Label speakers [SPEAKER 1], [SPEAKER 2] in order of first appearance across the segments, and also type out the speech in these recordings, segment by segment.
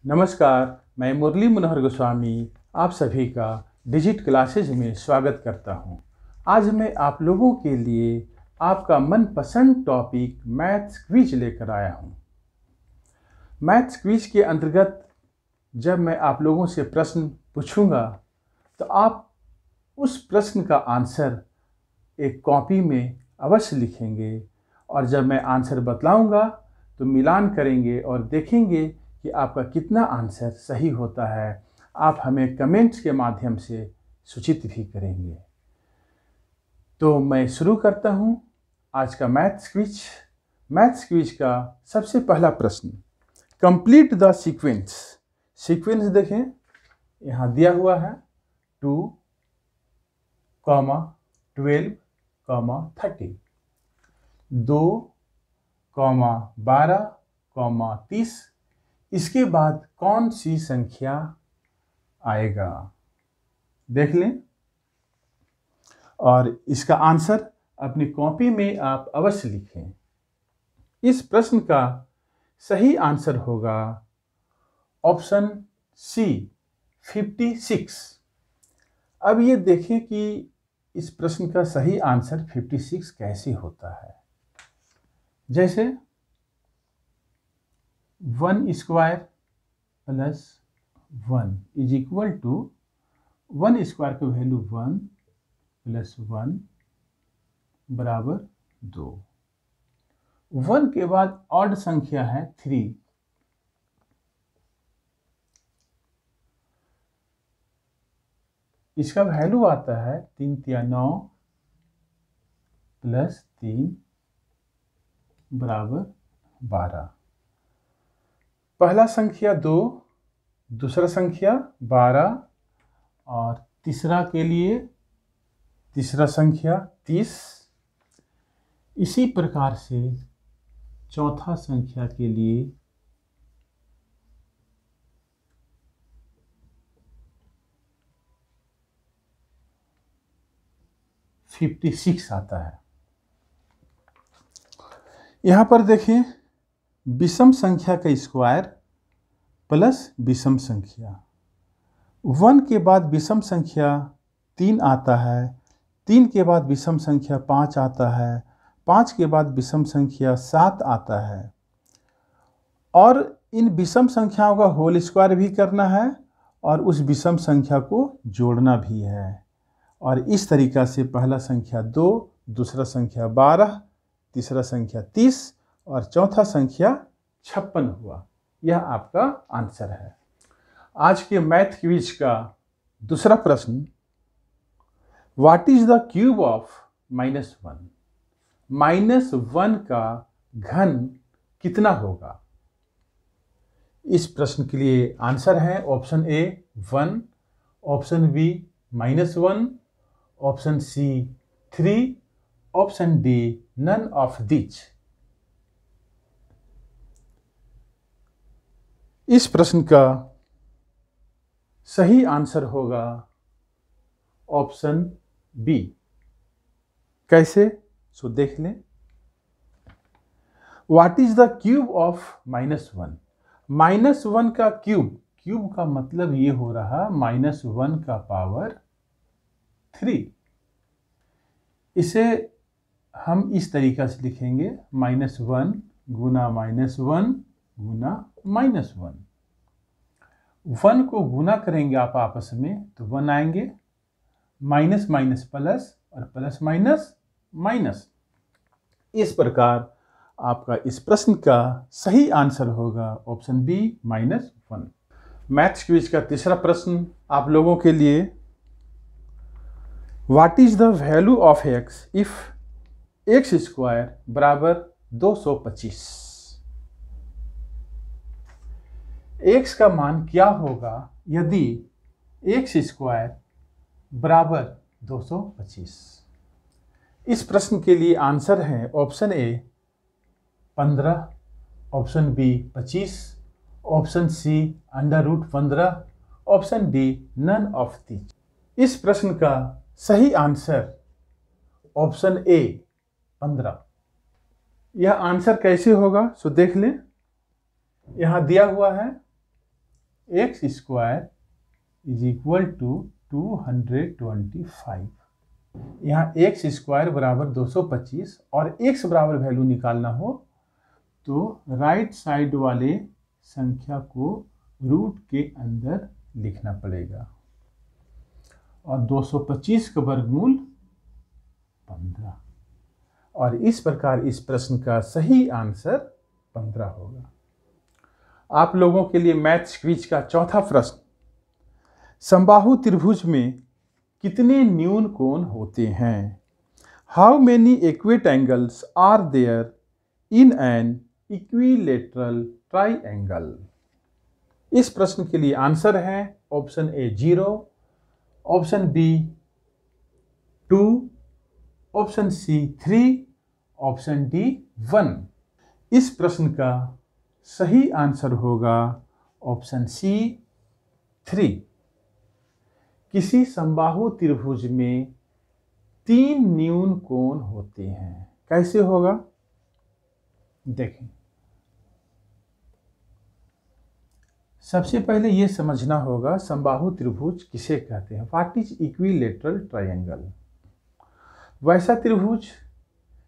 [SPEAKER 1] नमस्कार, मैं मुरली मनोहर गोस्वामी आप सभी का डिजिट क्लासेज में स्वागत करता हूं। आज मैं आप लोगों के लिए आपका मनपसंद टॉपिक मैथ्स क्विज लेकर आया हूं। मैथ्स क्विज के अंतर्गत जब मैं आप लोगों से प्रश्न पूछूंगा तो आप उस प्रश्न का आंसर एक कॉपी में अवश्य लिखेंगे और जब मैं आंसर बतलाऊंगा तो मिलान करेंगे और देखेंगे कि आपका कितना आंसर सही होता है। आप हमें कमेंट्स के माध्यम से सूचित भी करेंगे। तो मैं शुरू करता हूं आज का मैथ्स क्विज का सबसे पहला प्रश्न, कंप्लीट द सीक्वेंस। सीक्वेंस देखें, यहाँ दिया हुआ है 2, 12, 30, 2, 12, 30। इसके बाद कौन सी संख्या आएगा देख लें और इसका आंसर अपनी कॉपी में आप अवश्य लिखें। इस प्रश्न का सही आंसर होगा ऑप्शन सी 56। अब ये देखें कि इस प्रश्न का सही आंसर 56 कैसे होता है। जैसे 1 square plus 1 is equal to 1 square की वैल्यू 1 प्लस 1 बराबर 2। 1 के बाद ऑड संख्या है 3। इसका वैल्यू आता है 3 तिया 9 प्लस 3 बराबर 12। पहला संख्या 2, दूसरा संख्या 12 और तीसरा के लिए तीसरा संख्या 30। इसी प्रकार से चौथा संख्या के लिए 56 आता है। यहाँ पर देखिए, विषम संख्या का स्क्वायर प्लस विषम संख्या। 1 के बाद विषम संख्या 3 आता है, 3 के बाद विषम संख्या 5 आता है, 5 के बाद विषम संख्या 7 आता है। और इन विषम संख्याओं का होल स्क्वायर भी करना है और उस विषम संख्या को जोड़ना भी है। और इस तरीक़ा से पहला संख्या 2, दूसरा संख्या 12, तीसरा संख्या 30 और चौथा संख्या 56 हुआ। यह आपका आंसर है। आज के मैथ क्विज का दूसरा प्रश्न, what is the cube of -1। -1 का घन कितना होगा। इस प्रश्न के लिए आंसर है option A 1, option B -1, option C 3, option D none of which. इस प्रश्न का सही आंसर होगा ऑप्शन बी। कैसे, सो देख लें। What is the cube of -1। -1 का क्यूब का मतलब ये हो रहा -1 का पावर 3। इसे हम इस तरीक़ा से लिखेंगे, -1 गुना -1 गुना -1। 1 को गुना करेंगे आप आपस में तो 1 आएंगे, माइनस माइनस प्लस और प्लस माइनस माइनस। इस प्रकार आपका इस प्रश्न का सही आंसर होगा ऑप्शन बी -1। मैथ्स क्विज का तीसरा प्रश्न आप लोगों के लिए, what is the value of x if x square बराबर 225। x का मान क्या होगा यदि x स्क्वायर बराबर 225। इस प्रश्न के लिए आंसर है option A 15, option B 25, option C √15, option D none of this. इस प्रश्न का सही आंसर ऑप्शन ए 15। यह आंसर कैसे होगा सो देख लें। यहाँ दिया हुआ है X square is equal to 225। यहाँ एक्स स्क्वायर बराबर 225 और एक्स बराबर वैल्यू निकालना हो तो राइट साइड वाले संख्या को रूट के अंदर लिखना पड़ेगा और 225 का वर्गमूल 15 और इस प्रकार इस प्रश्न का सही आंसर 15 होगा। आप लोगों के लिए मैथ्स क्विज का चौथा प्रश्न, समबाहु त्रिभुज में कितने न्यून कोण होते हैं? How many acute angles are there in an equilateral triangle? इस प्रश्न के लिए आंसर है option A 0, option B 2, option C 3, option D 1। इस प्रश्न का सही आंसर होगा ऑप्शन सी 3। किसी समबाहु त्रिभुज में 3 न्यून कोण होते हैं। कैसे होगा देखें। सबसे पहले यह समझना होगा समबाहु त्रिभुज किसे कहते हैं। What is equilateral triangle? वैसा त्रिभुज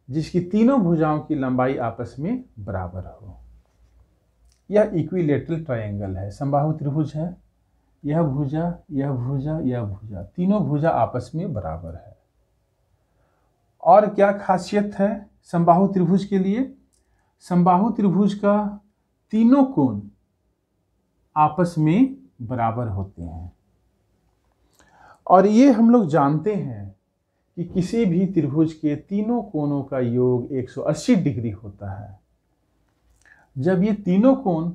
[SPEAKER 1] जिसकी तीनों भुजाओं की लंबाई आपस में बराबर हो, यह इक्विलेटरल ट्रायंगल है। समबाहु त्रिभुज है, यह भुजा, यह भुजा, यह भुजा, तीनों भुजा आपस में बराबर है। और क्या खासियत है समबाहु त्रिभुज के लिए? समबाहु त्रिभुज का तीनों कोण आपस में बराबर होते हैं और ये हम लोग जानते हैं कि किसी भी त्रिभुज के तीनों कोणों का योग 180 डिग्री होता है। जब ये तीनों कोण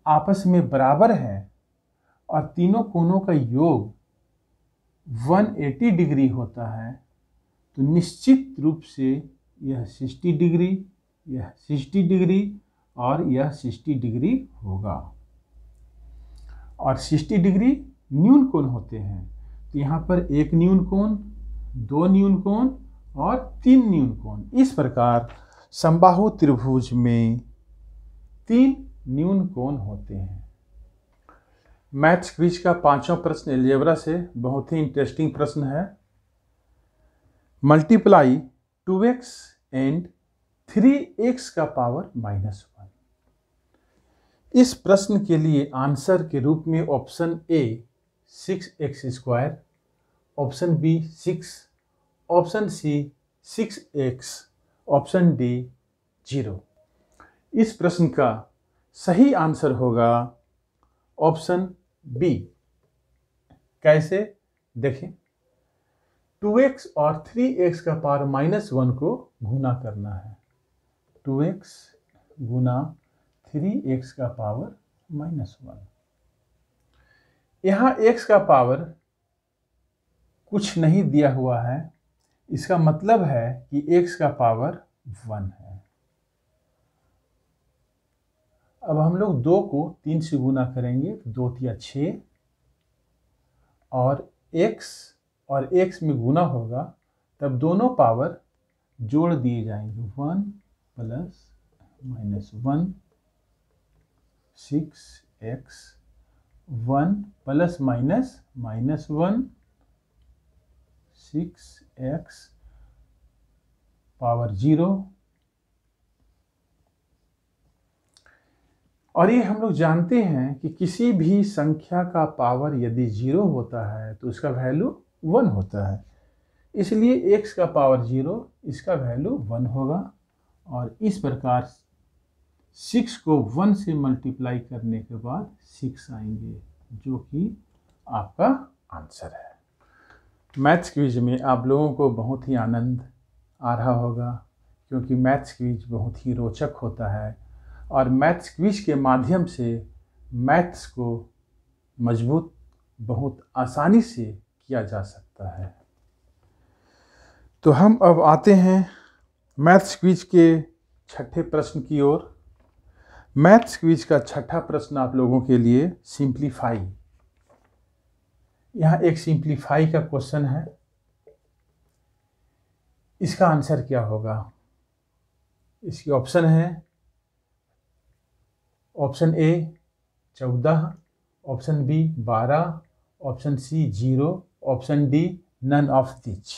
[SPEAKER 1] आपस में बराबर है और तीनों कोणों का योग 180 डिग्री होता है तो निश्चित रूप से यह 60 डिग्री, यह 60 डिग्री और यह 60 डिग्री होगा। और 60 डिग्री न्यून कोण होते हैं तो यहाँ पर 1 न्यून कोण, 2 न्यून कोण और 3 न्यून कोण। इस प्रकार समबाहु त्रिभुज में 3 न्यून कोण होते हैं। मैथ्स क्विज का 5वां प्रश्न अलजेब्रा से बहुत ही इंटरेस्टिंग प्रश्न है। मल्टीप्लाई 2x एंड 3x का पावर -1। इस प्रश्न के लिए आंसर के रूप में option A 6x², option B 6, option C 6x, option D 0। इस प्रश्न का सही आंसर होगा ऑप्शन बी। कैसे देखें, 2x और 3x का पावर -1 को गुना करना है। 2x गुना 3x का पावर -1। यहाँ x का पावर कुछ नहीं दिया हुआ है, इसका मतलब है कि x का पावर 1 है। अब हम लोग 2 को 3 से गुना करेंगे, 2 तिया 6 और x और x में गुना होगा तब दोनों पावर जोड़ दिए जाएंगे। 1 plus -1 6x, 1 plus minus -1 6x power 0। और ये हम लोग जानते हैं कि किसी भी संख्या का पावर यदि 0 होता है तो उसका वैल्यू 1 होता है। इसलिए x का पावर 0, इसका वैल्यू 1 होगा। और इस प्रकार 6 को 1 से मल्टीप्लाई करने के बाद 6 आएंगे, जो कि आपका आंसर है। मैथ्स क्विज में आप लोगों को बहुत ही आनंद आ रहा होगा, क्योंकि मैथ्स क्विज बहुत ही रोचक होता है और मैथ्स क्विज के माध्यम से मैथ्स को मजबूत बहुत आसानी से किया जा सकता है। तो हम अब आते हैं मैथ्स क्विज के छठे प्रश्न की ओर। मैथ्स क्विज का छठा प्रश्न आप लोगों के लिए सिंप्लीफाई। यहाँ एक सिंप्लीफाई का क्वेश्चन है, इसका आंसर क्या होगा? इसकी ऑप्शन है option A 14, option B 12, option C 0, option D none of which.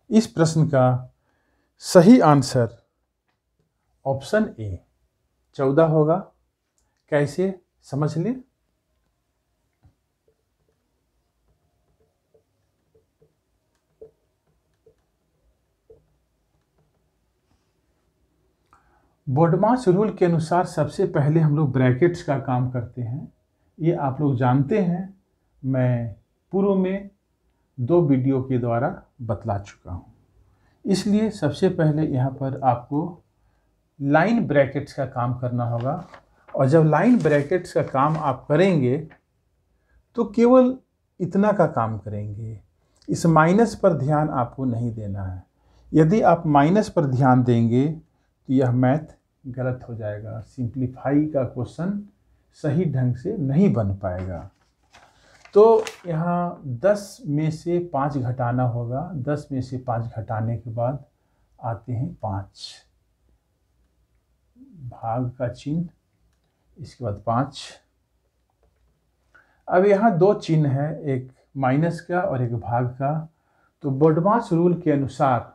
[SPEAKER 1] इस प्रश्न का सही आंसर ऑप्शन ए 14 होगा। कैसे, समझ लें। बोडमास रूल के अनुसार सबसे पहले हम लोग ब्रैकेट्स का काम करते हैं। ये आप लोग जानते हैं, मैं पूर्व में 2 वीडियो के द्वारा बतला चुका हूँ। इसलिए सबसे पहले यहाँ पर आपको लाइन ब्रैकेट्स का काम करना होगा। और जब लाइन ब्रैकेट्स का काम आप करेंगे तो केवल इतना का काम करेंगे, इस माइनस पर ध्यान आपको नहीं देना है। यदि आप माइनस पर ध्यान देंगे तो यह मैथ गलत हो जाएगा, सिंप्लीफाई का क्वेश्चन सही ढंग से नहीं बन पाएगा। तो यहाँ 10 में से 5 घटाना होगा। 10 में से 5 घटाने के बाद आते हैं 5, भाग का चिन्ह, इसके बाद 5। अब यहाँ 2 चिन्ह है, एक माइनस का और एक भाग का। तो बोडमास रूल के अनुसार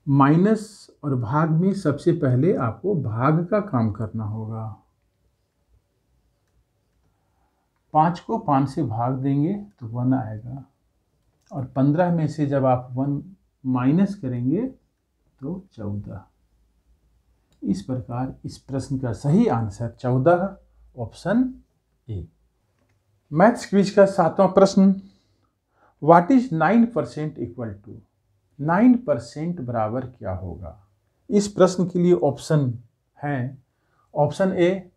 [SPEAKER 1] माइनस और भाग में सबसे पहले आपको भाग का काम करना होगा। 5 को 5 से भाग देंगे तो 1 आएगा, और 15 में से जब आप 1 माइनस करेंगे तो 14। इस प्रकार इस प्रश्न का सही answer 14, option A. Maths quiz का 7वां प्रश्न, व्हाट इज 9% इक्वल टू? 9% बराबर क्या होगा? इस प्रश्न के लिए ऑप्शन हैं, option A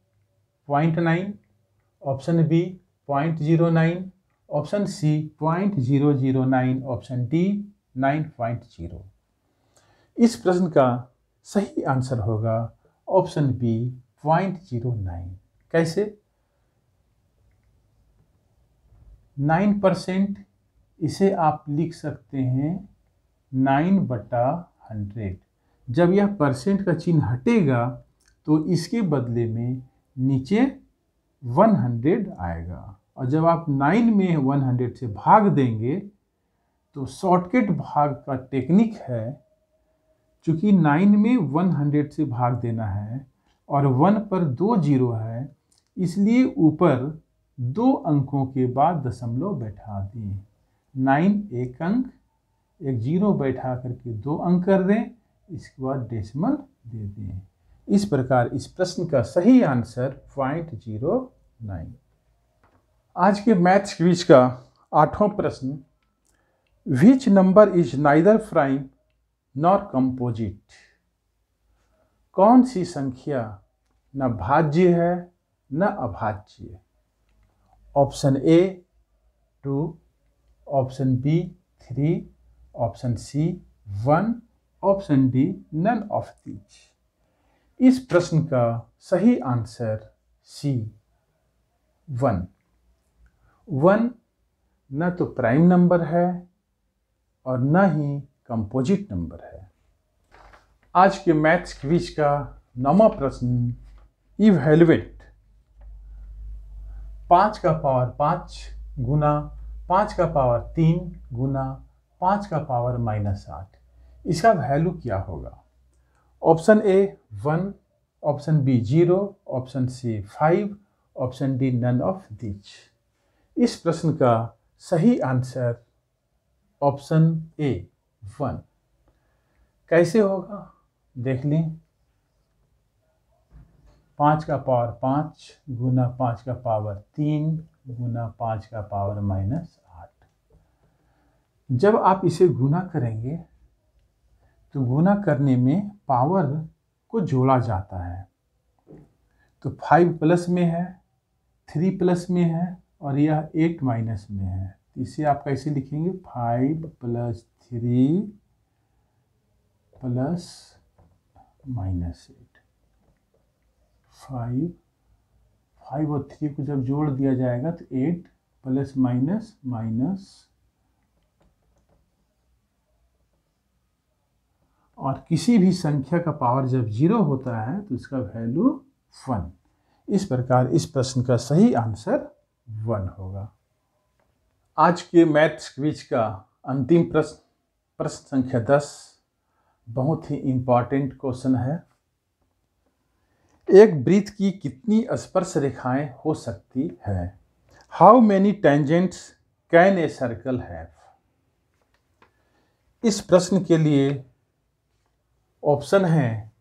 [SPEAKER 1] 0.9, option B 0.09, option C 0.009, option D 9.0। इस प्रश्न का सही आंसर होगा ऑप्शन बी 0.09। कैसे? 9%, इसे आप लिख सकते हैं 9/100। जब यह परसेंट का चिन्ह हटेगा तो इसके बदले में नीचे 100 आएगा, और जब आप 9 में 100 से भाग देंगे तो शॉर्टकट भाग का टेक्निक है। चूँकि 9 में 100 से भाग देना है और 1 पर 2 0 है, इसलिए ऊपर 2 अंकों के बाद दशमलव बैठा दें। 9 एक अंक, एक 0 बैठा करके 2 अंक कर दें, इसके बाद डेसिमल दे दें। इस प्रकार इस प्रश्न का सही आंसर 0.09। आज के मैथ्स क्विज का 8वां प्रश्न, which number is neither prime nor composite? कौन सी संख्या न भाज्य है न अभाज्य? Option A 2, option B 3, option C 1, option D none of these. इस प्रश्न का सही आंसर सी 1। 1 न तो प्राइम नंबर है और न ही कंपोजिट नंबर है। आज के मैथ्स क्विज का 9वां प्रश्न, इवैल्यूएट 5 का पावर 5 गुना 5 का पावर 3 गुना 5 का पावर -8, इसका वैल्यू क्या होगा? Option A 1, option B 0, option C 5, option D none of these. इस प्रश्न का सही आंसर ऑप्शन ए 1। कैसे होगा देख लें। 5 का पावर 5 गुना 5 का पावर 3 गुना 5 का पावर -8। जब आप इसे गुना करेंगे तो गुना करने में पावर को जोड़ा जाता है। तो 5 प्लस में है, 3 प्लस में है और यह 8 माइनस में है। इसे आप कैसे लिखेंगे? 5 + 3 + -8। 5 और 3 को जब जोड़ दिया जाएगा तो 8 प्लस माइनस माइनस और किसी भी संख्या का पावर जब 0 होता है तो इसका वैल्यू 1। इस प्रकार इस प्रश्न का सही आंसर 1 होगा। आज के मैथ्स क्विज का अंतिम प्रश्न, प्रश्न संख्या 10, बहुत ही इम्पॉर्टेंट क्वेश्चन है। एक वृत्त की कितनी स्पर्श रेखाएं हो सकती है? How many tangents can a circle have? इस प्रश्न के लिए ऑप्शन है,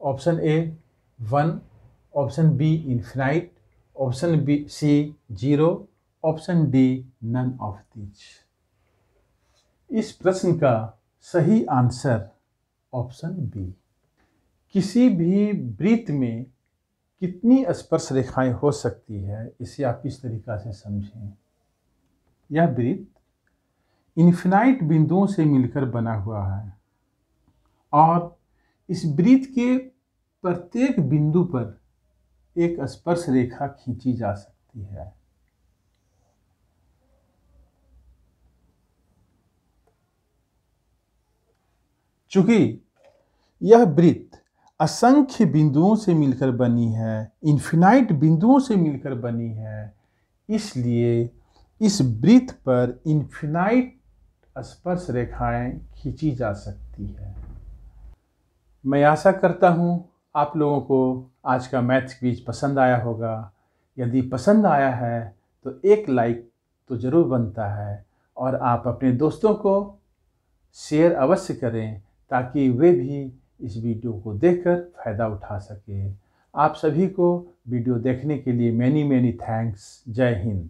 [SPEAKER 1] option A 1, option B infinite, option B C 0, option D none of these. इस प्रश्न का सही आंसर ऑप्शन बी। किसी भी वृत्त में कितनी स्पर्श रेखाएं हो सकती है, इसे आप इस तरीका से समझें। यह वृत्त इन्फिनाइट बिंदुओं से मिलकर बना हुआ है और इस वृत्त के प्रत्येक बिंदु पर एक स्पर्श रेखा खींची जा सकती है। चूंकि यह वृत्त असंख्य बिंदुओं से मिलकर बनी है, इन्फिनाइट बिंदुओं से मिलकर बनी है, इसलिए इस वृत्त पर इन्फिनाइट स्पर्श रेखाएं खींची जा सकती है। मैं आशा करता हूं आप लोगों को आज का मैथ्स क्विज पसंद आया होगा। यदि पसंद आया है तो एक लाइक तो ज़रूर बनता है और आप अपने दोस्तों को शेयर अवश्य करें ताकि वे भी इस वीडियो को देखकर फ़ायदा उठा सकें। आप सभी को वीडियो देखने के लिए मैनी थैंक्स। जय हिंद।